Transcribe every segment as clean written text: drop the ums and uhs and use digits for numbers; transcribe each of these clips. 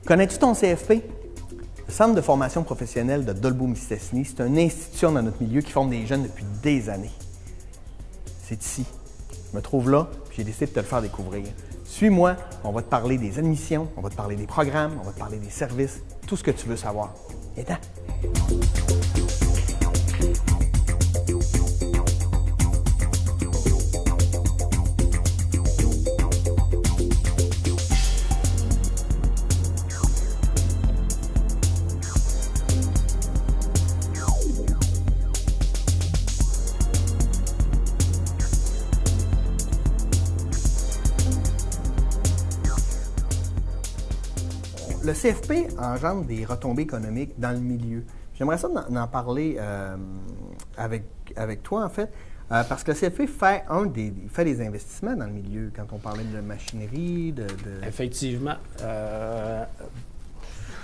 Connais-tu ton CFP? Le Centre de formation professionnelle de Dolbeau-Mistassini, c'est une institution dans notre milieu qui forme des jeunes depuis des années. C'est ici. Je me trouve là, puis j'ai décidé de te le faire découvrir. Suis-moi, on va te parler des admissions, on va te parler des programmes, on va te parler des services, tout ce que tu veux savoir. Viens-t'en! Le CFP engendre des retombées économiques dans le milieu. J'aimerais ça en parler avec toi, en fait, parce que le CFP fait des investissements dans le milieu, quand on parlait de machinerie, Effectivement.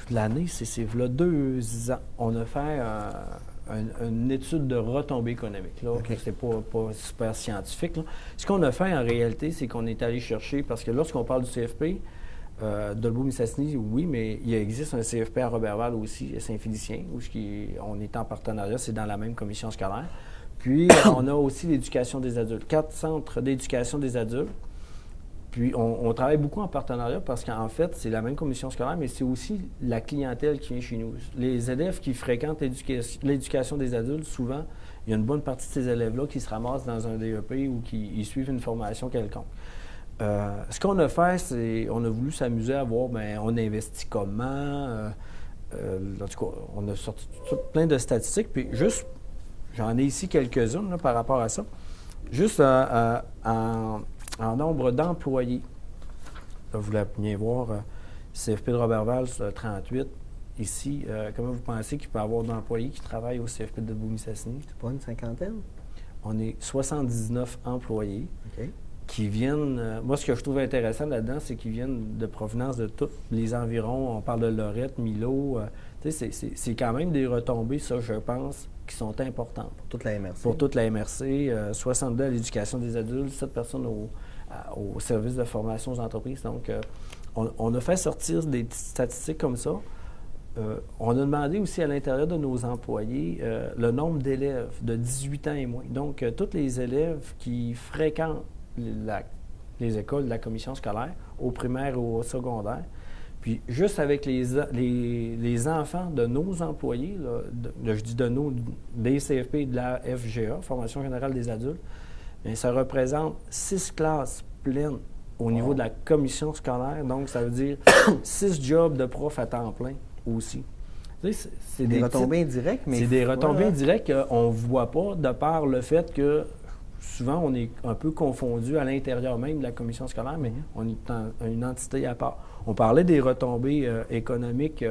L'année, c'est là 2 ans. On a fait une étude de retombée économique. Okay. C'est pas super scientifique. Là. Ce qu'on a fait, en réalité, c'est qu'on est allé chercher, parce que lorsqu'on parle du CFP, Dolbeau-Mistassini, oui, mais il existe un CFP à Roberval aussi, à Saint-Félicien, où on est en partenariat, c'est dans la même commission scolaire. Puis, on a aussi l'éducation des adultes, 4 centres d'éducation des adultes. Puis, on travaille beaucoup en partenariat parce qu'en fait, c'est la même commission scolaire, mais c'est aussi la clientèle qui vient chez nous. Les élèves qui fréquentent l'éducation des adultes, souvent, il y a une bonne partie de ces élèves-là qui se ramassent dans un DEP ou qui suivent une formation quelconque. Ce qu'on a fait, c'est on a voulu s'amuser à voir, bien, on investit comment. En tout cas, on a sorti plein de statistiques. Puis juste, j'en ai ici quelques-unes là, par rapport à ça. Juste en nombre d'employés. Là, vous l'avez bien voir, CFP de Roberval, 38. Ici, comment vous pensez qu'il peut y avoir d'employés qui travaillent au CFP de Dolbeau-Mistassini? C'est pas une cinquantaine? On est 79 employés. OK. Qui viennent... moi, ce que je trouve intéressant là-dedans, c'est qu'ils viennent de provenance de tous les environs. On parle de Lorette, Milo. C'est quand même des retombées, ça, je pense, qui sont importantes. Pour toute la MRC. Pour toute la MRC. 62 à l'éducation des adultes, 7 personnes au service de formation aux entreprises. Donc, on a fait sortir des petites statistiques comme ça. On a demandé aussi à l'intérieur de nos employés le nombre d'élèves de 18 ans et moins. Donc, tous les élèves qui fréquentent les écoles de la commission scolaire, au primaire ou au secondaire. Puis, juste avec les enfants de nos employés, je dis de nos, des CFP et de la FGA, Formation générale des adultes, bien, ça représente 6 classes pleines au niveau de la commission scolaire. Donc, ça veut dire 6 jobs de prof à temps plein aussi. C'est des retombées indirectes, mais... C'est des retombées indirectes qu'on ne voit pas de par le fait que souvent, on est un peu confondu à l'intérieur même de la commission scolaire, mais on est une entité à part. On parlait des retombées économiques.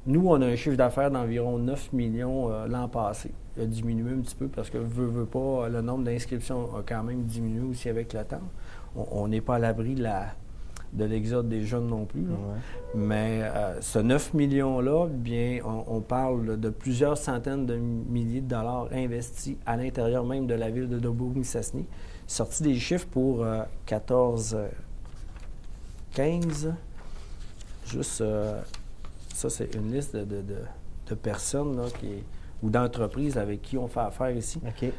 Nous, on a un chiffre d'affaires d'environ 9 millions l'an passé. Il a diminué un petit peu parce que, veut pas, le nombre d'inscriptions a quand même diminué aussi avec le temps. On n'est pas à l'abri de l'exode des jeunes non plus. Ouais. Mais ce 9 millions-là, bien, on parle de plusieurs centaines de milliers de dollars investis à l'intérieur même de la ville de Dolbeau-Mistassini. Sorti des chiffres pour 14-15. Juste, ça, c'est une liste de personnes là, ou d'entreprises avec qui on fait affaire ici. OK.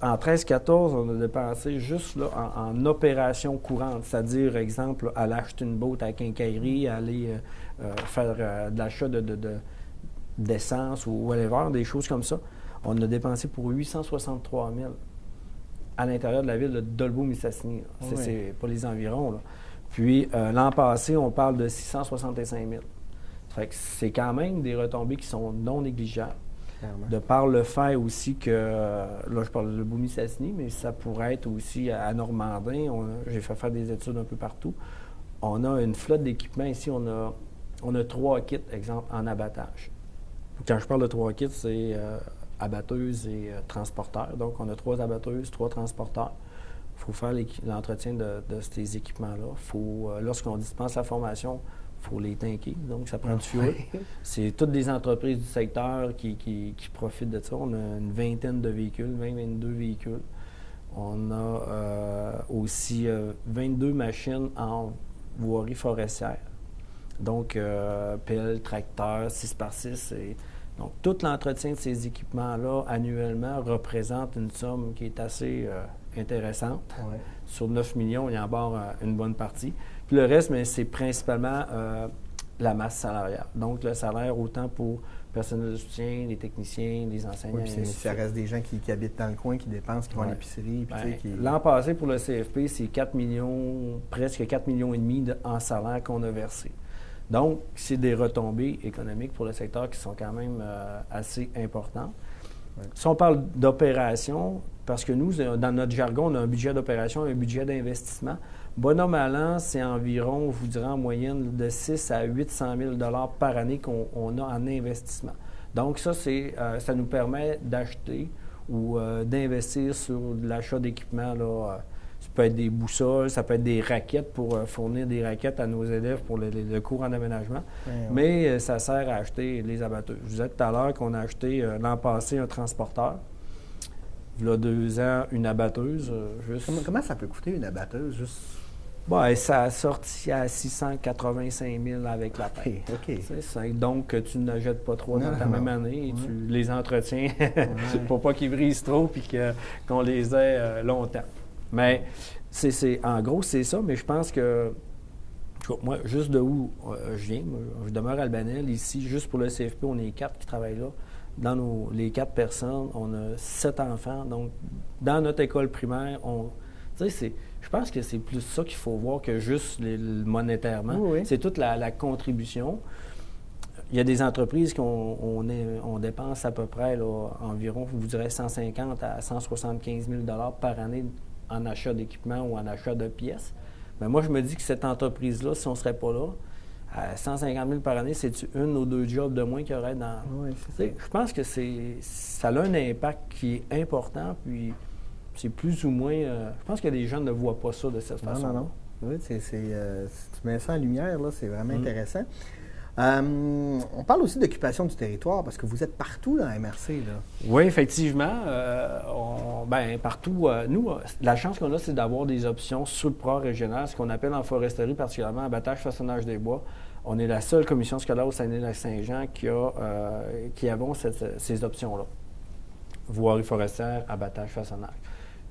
En 13-14, on a dépensé juste là, en opération courante, c'est-à-dire, exemple, aller acheter une boîte à la quincaillerie, aller faire de l'achat d'essence ou whatever, des choses comme ça. On a dépensé pour 863 000 à l'intérieur de la ville de Dolbeau-Mistassini. Oui. C'est pas les environs. Là. Puis, l'an passé, on parle de 665 000. Fait que c'est quand même des retombées qui sont non négligeables. De par le fait aussi que, là je parle de Dolbeau-Mistassini, mais ça pourrait être aussi à Normandin. J'ai fait faire des études un peu partout. On a une flotte d'équipements ici. On a 3 kits, exemple, en abattage. Quand je parle de 3 kits, c'est abatteuses et transporteurs. Donc, on a 3 abatteuses, 3 transporteurs. Il faut faire l'entretien de ces équipements-là. Lorsqu'on dispense la formation, il faut les tanker, donc ça prend du fuel. C'est toutes des entreprises du secteur qui profitent de ça. On a une vingtaine de véhicules, 20-22 véhicules. On a aussi 22 machines en voirie forestière. Donc, pelle, tracteur, 6x6. Donc, tout l'entretien de ces équipements-là, annuellement, représente une somme qui est assez intéressante. Ouais. Sur 9 millions, il y en a une bonne partie. Puis le reste, mais c'est principalement la masse salariale. Donc, le salaire autant pour le personnel de soutien, les techniciens, les enseignants. Oui, puis ça reste des gens qui habitent dans le coin, qui dépensent, qui vont à l'épicerie. L'an passé, pour le CFP, c'est 4 millions, presque 4 millions et demi en salaire qu'on a versé. Donc, c'est des retombées économiques pour le secteur qui sont quand même assez importantes. Ouais. Si on parle d'opération, parce que nous, dans notre jargon, on a un budget d'opération, un budget d'investissement. Bon an, mal an, c'est environ, je vous dirais, en moyenne de 6 à 800 000 $ par année qu'on a en investissement. Donc, ça nous permet d'acheter ou d'investir sur l'achat d'équipements, là. Ça peut être des boussoles, ça peut être des raquettes pour fournir des raquettes à nos élèves pour le cours en aménagement. Mais ça sert à acheter les abatteuses. Je vous disais tout à l'heure qu'on a acheté l'an passé un transporteur. Il y a 2 ans, une abatteuse. Comment ça peut coûter une abatteuse? Juste... ça a sorti à 685 000 avec la paie. OK. Donc, tu ne jettes pas trop dans ta même année et tu les entretiens pour pas qu'ils brisent trop et qu'on les ait longtemps. Mais en gros, c'est ça, mais je pense que, moi, juste de où je viens, je demeure à Albanel, ici, juste pour le CFP, on est 4 qui travaillent là. Dans les 4 personnes, on a 7 enfants. Donc, dans notre école primaire, je pense que c'est plus ça qu'il faut voir que juste monétairement. Oui. C'est toute la contribution. Il y a des entreprises qu'on dépense à peu près là, environ, je vous dirais, 150 à 175 000 $ par année en achat d'équipement ou en achat de pièces. Mais moi, je me dis que cette entreprise-là, si on ne serait pas là, à 150 000 par année, c'est une ou 2 jobs de moins qu'il y aurait dans... Oui, c'est ça. Je pense que ça a un impact qui est important, puis c'est plus ou moins... je pense que les gens ne voient pas ça de cette façon. Non. Oui, si tu mets ça en lumière, là, c'est vraiment intéressant. On parle aussi d'occupation du territoire, parce que vous êtes partout dans la MRC, là. Oui, effectivement. Partout. Nous, la chance qu'on a, c'est d'avoir des options sur le PRA régional, ce qu'on appelle en foresterie, particulièrement abattage, façonnage des bois. On est la seule commission scolaire au Saguenay-Lac-Saint-Jean qui avons ces options-là. Voirie forestière, abattage, façonnage.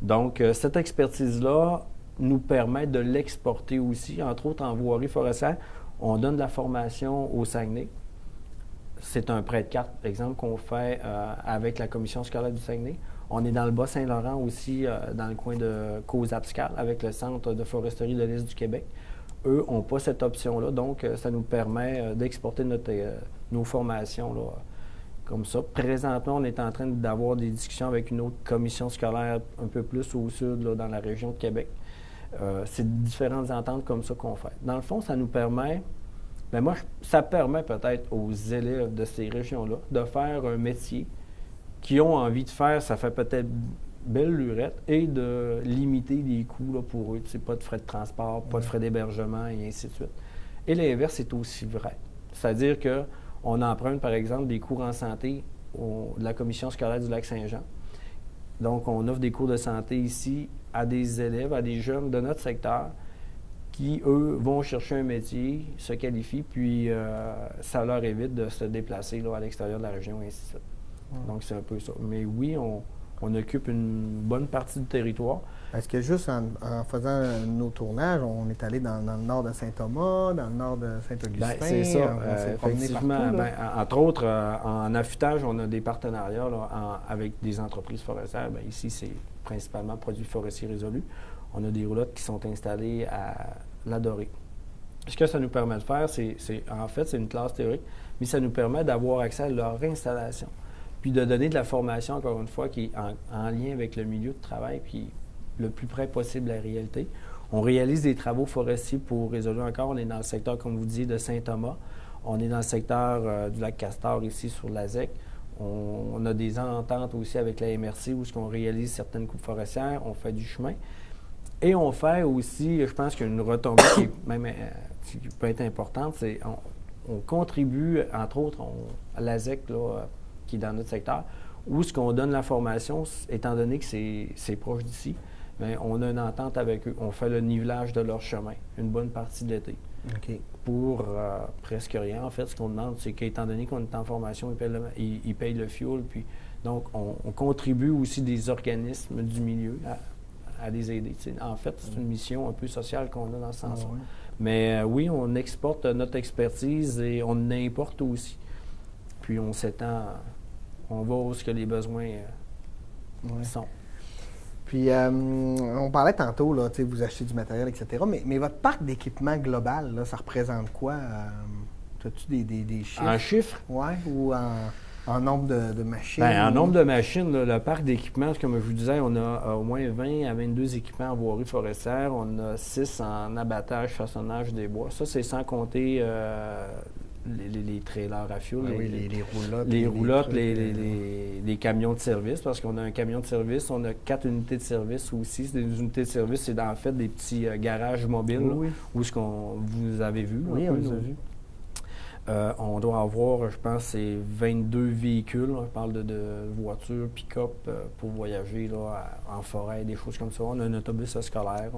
Donc, cette expertise-là nous permet de l'exporter aussi, entre autres en voirie forestière. On donne de la formation au Saguenay. C'est un prêt de carte, exemple, qu'on fait avec la commission scolaire du Saguenay. On est dans le Bas-Saint-Laurent aussi, dans le coin de Cozapscal, avec le Centre de foresterie de l'Est du Québec. Eux n'ont pas cette option-là, donc ça nous permet d'exporter nos formations là, comme ça. Présentement, on est en train d'avoir des discussions avec une autre commission scolaire un peu plus au sud, là, dans la région de Québec. C'est différentes ententes comme ça qu'on fait. Dans le fond, ça nous permet, ça permet peut-être aux élèves de ces régions-là de faire un métier qu'ils ont envie de faire, ça fait peut-être belle lurette, et de limiter les coûts là, pour eux. Pas de frais de transport, pas de frais d'hébergement, et ainsi de suite. Et l'inverse est aussi vrai. C'est-à-dire qu'on emprunte, par exemple, des cours en santé de la commission scolaire du Lac-Saint-Jean. Donc, on offre des cours de santé ici à des élèves, à des jeunes de notre secteur qui, eux, vont chercher un métier, se qualifient, puis ça leur évite de se déplacer là, à l'extérieur de la région, et ainsi de suite. Donc, c'est un peu ça. Mais oui, on occupe une bonne partie du territoire. Est-ce que juste en faisant nos tournages, on est allé dans le nord de Saint-Thomas, dans le nord de Saint-Augustin? C'est ça. On s'est promené partout, entre autres, en affûtage, on a des partenariats là, avec des entreprises forestières. Ici, c'est principalement produits forestiers résolus. On a des roulottes qui sont installées à La Dorée. Ce que ça nous permet de faire, c'est une classe théorique, mais ça nous permet d'avoir accès à leur installation. Puis de donner de la formation, encore une fois, qui est en lien avec le milieu de travail, puis le plus près possible de la réalité. On réalise des travaux forestiers pour résoudre encore. On est dans le secteur, comme vous disiez, de Saint-Thomas. On est dans le secteur du lac Castor, ici, sur la ZEC. On a des ententes aussi avec la MRC où on réalise certaines coupes forestières. On fait du chemin. Et on fait aussi, je pense qu'il y a une retombée qui peut être importante, c'est on contribue, entre autres, à la ZEC, là, qui est dans notre secteur, où ce qu'on donne la formation, étant donné que c'est proche d'ici, mais on a une entente avec eux. On fait le nivelage de leur chemin, une bonne partie de l'été. OK. Pour presque rien. En fait, ce qu'on demande, c'est qu'étant donné qu'on est en formation, ils payent le fuel. Puis, donc, on contribue aussi des organismes du milieu à les aider. En fait, c'est une mission un peu sociale qu'on a dans ce sens-là. Ouais. Mais oui, on exporte notre expertise et on importe aussi. Puis on s'étend, on va où ce que les besoins sont. Puis, on parlait tantôt, là, vous achetez du matériel, etc. Mais votre parc d'équipement global, là, ça représente quoi? As-tu des chiffres? En chiffres? Oui, ou en nombre de machines? Bien, en nombre de machines, là, le parc d'équipement, comme je vous disais, on a au moins 20 à 22 équipements en voirie forestière. On a 6 en abattage, façonnage des bois. Ça, c'est sans compter les trailers à fioul, les roulottes. Les roulottes, les camions de service, parce qu'on a un camion de service, on a 4 unités de service aussi. C'est des unités de service, c'est en fait des petits garages mobiles, oui. où ce qu'on vous avez vu. Oui, on les a vus. On doit avoir, je pense, c'est 22 véhicules. On parle de voitures, pick-up pour voyager là, en forêt, des choses comme ça. On a un autobus scolaire.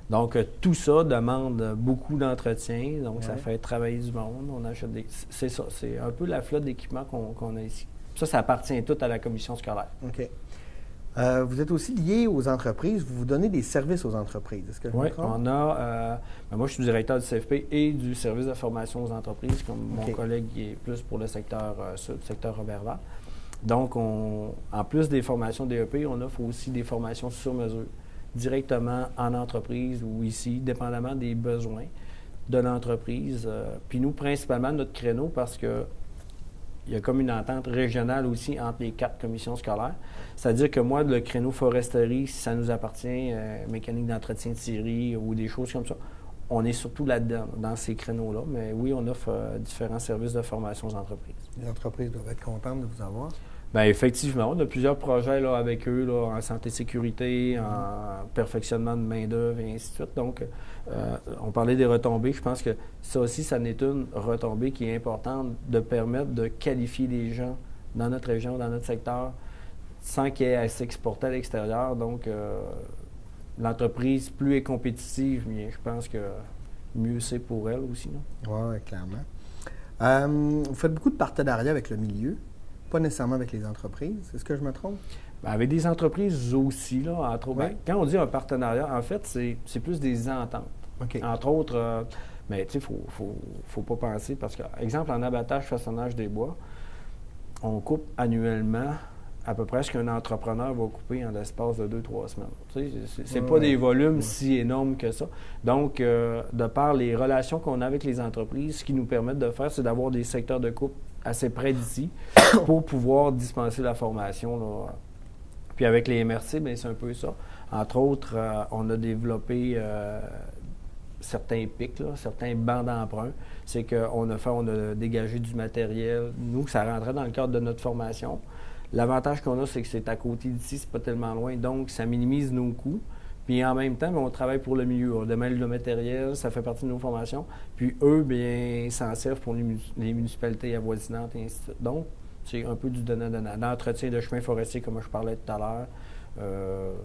Donc, tout ça demande beaucoup d'entretien. Donc, ça fait travailler du monde. On achète c'est ça. C'est un peu la flotte d'équipements qu'on a ici. Ça appartient tout à la commission scolaire. OK. Vous êtes aussi lié aux entreprises. Vous donnez des services aux entreprises. Est-ce que je me trompe? On a... moi, je suis directeur du CFP et du service de formation aux entreprises, comme mon collègue qui est plus pour le secteur sud, secteur Robert-Vert. Donc, en plus des formations DEP, on offre aussi des formations sur mesure, directement en entreprise ou ici, dépendamment des besoins de l'entreprise. Puis nous, principalement, notre créneau, parce que il y a comme une entente régionale aussi entre les 4 commissions scolaires. C'est-à-dire que moi, le créneau foresterie, si ça nous appartient, mécanique d'entretien de scierie ou des choses comme ça, on est surtout là-dedans, dans ces créneaux-là. Mais oui, on offre différents services de formation aux entreprises. Les entreprises doivent être contentes de vous avoir. Bien, effectivement, on a plusieurs projets là, avec eux là, en santé-sécurité, en perfectionnement de main-d'œuvre et ainsi de suite. Donc, on parlait des retombées. Je pense que ça aussi, ça n'est une retombée qui est importante de permettre de qualifier les gens dans notre région, dans notre secteur, sans qu'il y ait à s'exporter à l'extérieur. Donc, l'entreprise, plus elle est compétitive, mais je pense que mieux c'est pour elle aussi. Oui, clairement. Vous faites beaucoup de partenariats avec le milieu. Pas nécessairement avec les entreprises. Est-ce que je me trompe? Bien, avec des entreprises aussi, là, entre autres. Oui. Quand on dit un partenariat, en fait, c'est plus des ententes. OK. Entre autres, mais tu sais, faut pas penser, parce que, exemple, en abattage, façonnage des bois, on coupe annuellement à peu près ce qu'un entrepreneur va couper en l'espace de 2-3 semaines. Tu sais, c'est pas des volumes si énormes que ça. Donc, de par les relations qu'on a avec les entreprises, ce qui nous permet de faire, c'est d'avoir des secteurs de coupe assez près d'ici pour pouvoir dispenser la formation, là. Puis avec les MRC, bien, c'est un peu ça. Entre autres, on a développé certains pics, là, certains bancs d'emprunt. C'est qu'on a dégagé du matériel. Nous, ça rentrait dans le cadre de notre formation. L'avantage qu'on a, c'est que c'est à côté d'ici, c'est pas tellement loin, donc ça minimise nos coûts. Puis en même temps, bien, on travaille pour le milieu. On demande le matériel, ça fait partie de nos formations. Puis eux, bien, s'en servent pour les municipalités avoisinantes et ainsi de suite. Donc, c'est un peu du donnant-donnant. L'entretien de chemins forestiers, comme je parlais tout à l'heure,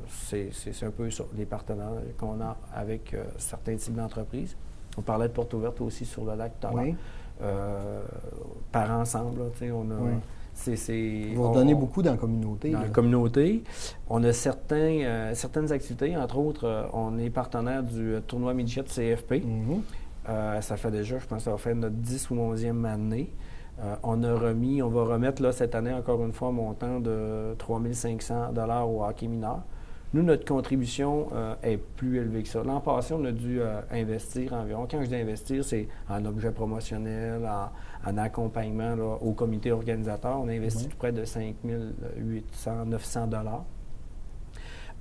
c'est un peu ça, les partenaires qu'on a avec certains types d'entreprises. On parlait de porte ouverte aussi sur le lac tout à l'heure. Oui. Par ensemble, tu sais, on a... Oui. Vous donnez beaucoup dans la communauté. Dans la communauté. On a certaines activités. Entre autres, on est partenaire du tournoi midget CFP. Ça fait déjà, je pense que ça va faire notre 10 ou 11e année. On va remettre là, cette année, encore une fois, un montant de 3 500 $ au hockey mineur. Nous, notre contribution est plus élevée que ça. L'an passé, on a dû investir environ. Quand je dis investir, c'est en objets promotionnels, en accompagnement là, au comité organisateur. On a investi près de 5 800-900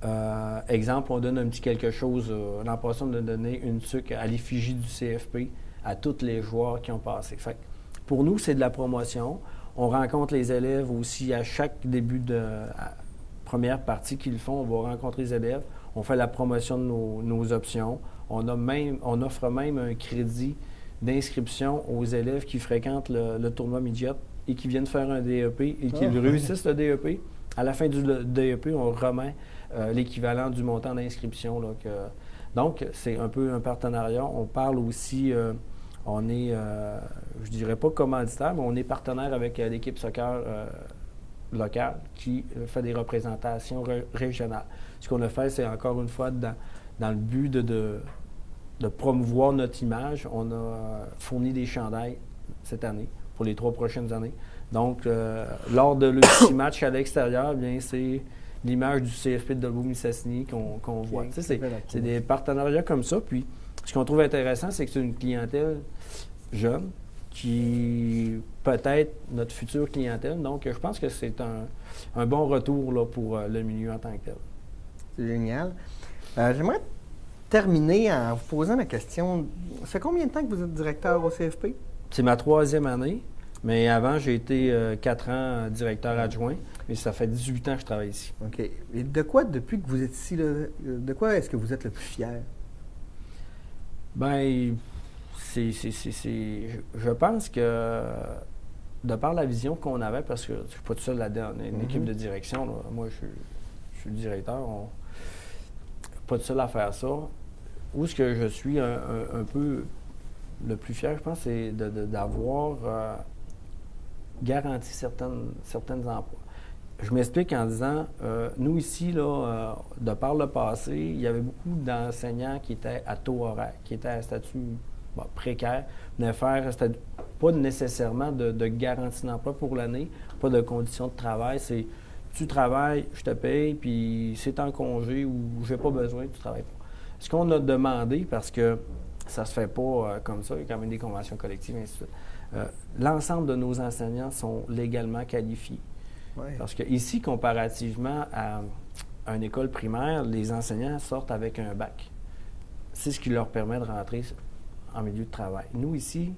$. Exemple, on donne un petit quelque chose. L'an passé, on a donné une tuque à l'effigie du CFP à tous les joueurs qui ont passé. Fait que pour nous, c'est de la promotion. On rencontre les élèves aussi à chaque début de première partie qu'ils font. On va rencontrer les élèves. On fait la promotion de nos options. On offre même un crédit d'inscription aux élèves qui fréquentent le tournoi midget et qui viennent faire un DEP et qui réussissent le DEP. À la fin du DEP, on remet l'équivalent du montant d'inscription. Là, donc, c'est un peu un partenariat. On parle aussi, on est, je dirais pas commanditaire, mais on est partenaire avec l'équipe soccer locale qui fait des représentations régionales. Ce qu'on a fait, c'est encore une fois dans le but de promouvoir notre image. On a fourni des chandails cette année, pour les 3 prochaines années. Donc, lors de l'ultime match à l'extérieur, bien, c'est l'image du CFP de Dolbeau-Mistassini qu'on voit. Tu sais, c'est des partenariats comme ça. Puis, ce qu'on trouve intéressant, c'est que c'est une clientèle jeune qui peut-être notre future clientèle. Donc, je pense que c'est un bon retour là, pour le milieu en tant que tel. C'est génial. J'aimerais terminer en vous posant la question, ça fait combien de temps que vous êtes directeur au CFP? C'est ma 3e année, mais avant, j'ai été 4 ans directeur adjoint, mais ça fait 18 ans que je travaille ici. OK. Et de quoi, depuis que vous êtes ici, là, de quoi est-ce que vous êtes le plus fier? Bien, je pense que de par la vision qu'on avait, parce que je ne suis pas tout seul là-dedans, on est une équipe de direction, là. Moi je suis le directeur, pas tout seul à faire ça. Où est-ce que je suis un peu le plus fier, je pense, c'est d'avoir garanti certaines emplois. Je m'explique en disant, nous ici, là, de par le passé, il y avait beaucoup d'enseignants qui étaient à taux horaire, qui étaient à statut précaire, venaient faire pas nécessairement de garantie d'emploi pour l'année, pas de conditions de travail. C'est tu travailles, je te paye, puis c'est en congé ou j'ai pas besoin, tu travailles pas. Ce qu'on a demandé, parce que ça se fait pas comme ça, il y a quand même des conventions collectives, et ainsi de suite. L'ensemble de nos enseignants sont légalement qualifiés. Ouais. Parce que ici, comparativement à une école primaire, les enseignants sortent avec un bac. C'est ce qui leur permet de rentrer en milieu de travail. Nous, ici,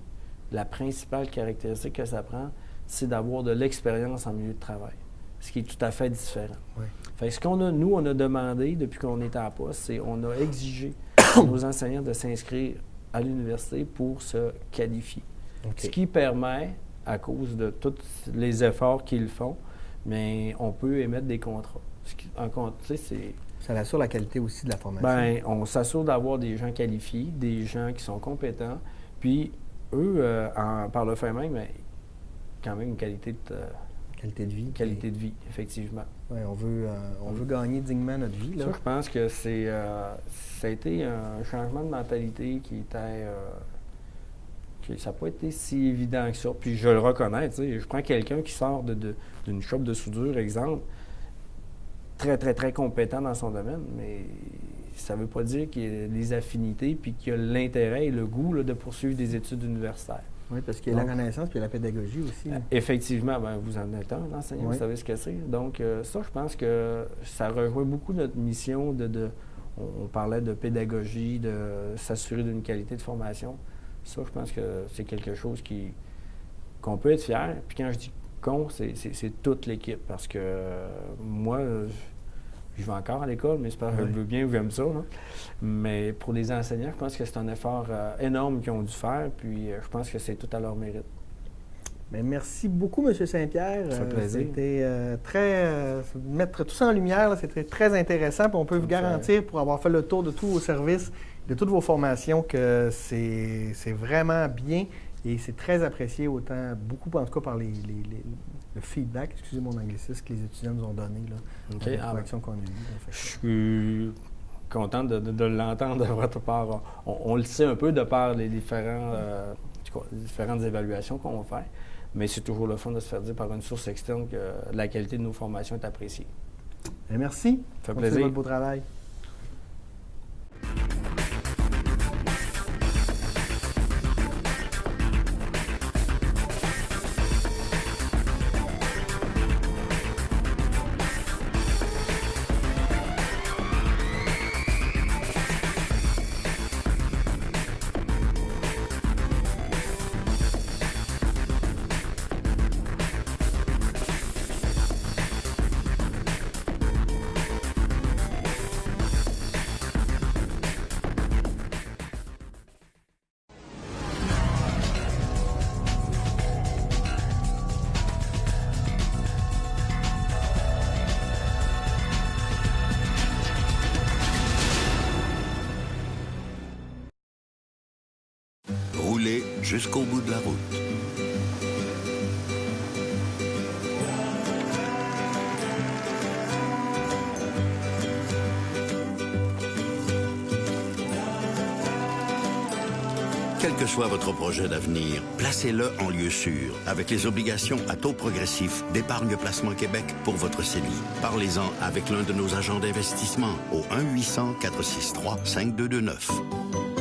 la principale caractéristique que ça prend, c'est d'avoir de l'expérience en milieu de travail, ce qui est tout à fait différent. Ouais. Fait que ce qu'on a, nous, on a demandé depuis qu'on est en poste, c'est on a exigé à nos enseignants de s'inscrire à l'université pour se qualifier. Okay. Ce qui permet, à cause de tous les efforts qu'ils font, mais on peut émettre des contrats. Ça assure la qualité aussi de la formation. Bien, on s'assure d'avoir des gens qualifiés, des gens qui sont compétents, puis eux, par le fait même, quand même une qualité de vie. Qualité de vie, effectivement. Oui, on veut gagner dignement notre vie. Là. Ça, je pense que ça a été un changement de mentalité qui était... ça n'a pas été si évident que ça. Puis je le reconnais, tu sais, je prends quelqu'un qui sort d'une shop de soudure, exemple, très, très, très compétent dans son domaine, mais ça ne veut pas dire qu'il y a des affinités puis qu'il y a l'intérêt et le goût là, de poursuivre des études universitaires. Oui, parce qu'il y a la connaissance puis il y a la pédagogie aussi. Effectivement, bien, vous en êtes un enseignant, oui. Vous savez ce que c'est. Donc, ça, je pense que ça rejoint beaucoup notre mission on parlait de pédagogie, de s'assurer d'une qualité de formation. Ça, je pense que c'est quelque chose qu'on peut être fier. Puis quand je dis qu'on, c'est toute l'équipe. Parce que moi, je vais encore à l'école, mais j'espère que je veux bien, j'aime ça. Là. Mais pour les enseignants, je pense que c'est un effort énorme qu'ils ont dû faire. Puis je pense que c'est tout à leur mérite. Bien, merci beaucoup, M. Saint-Pierre. Ça fait plaisir. C'était mettre tout ça en lumière, c'était très intéressant. Puis on peut vous garantir, pour avoir fait le tour de tous vos services, de toutes vos formations, que c'est vraiment bien et c'est très apprécié, beaucoup en tout cas par le feedback, excusez mon anglicisme, que les étudiants nous ont donné là, l'action qu'on a eue. Je suis content de l'entendre de votre part. On le sait un peu de par les différentes évaluations qu'on va faire, mais c'est toujours le fun de se faire dire par une source externe que la qualité de nos formations est appréciée. Et merci. Ça fait plaisir. Votre beau travail. jusqu'au bout de la route. Quel que soit votre projet d'avenir, placez-le en lieu sûr avec les obligations à taux progressif d'Épargne Placement Québec pour votre CELI. Parlez-en avec l'un de nos agents d'investissement au 1-800-463-5229.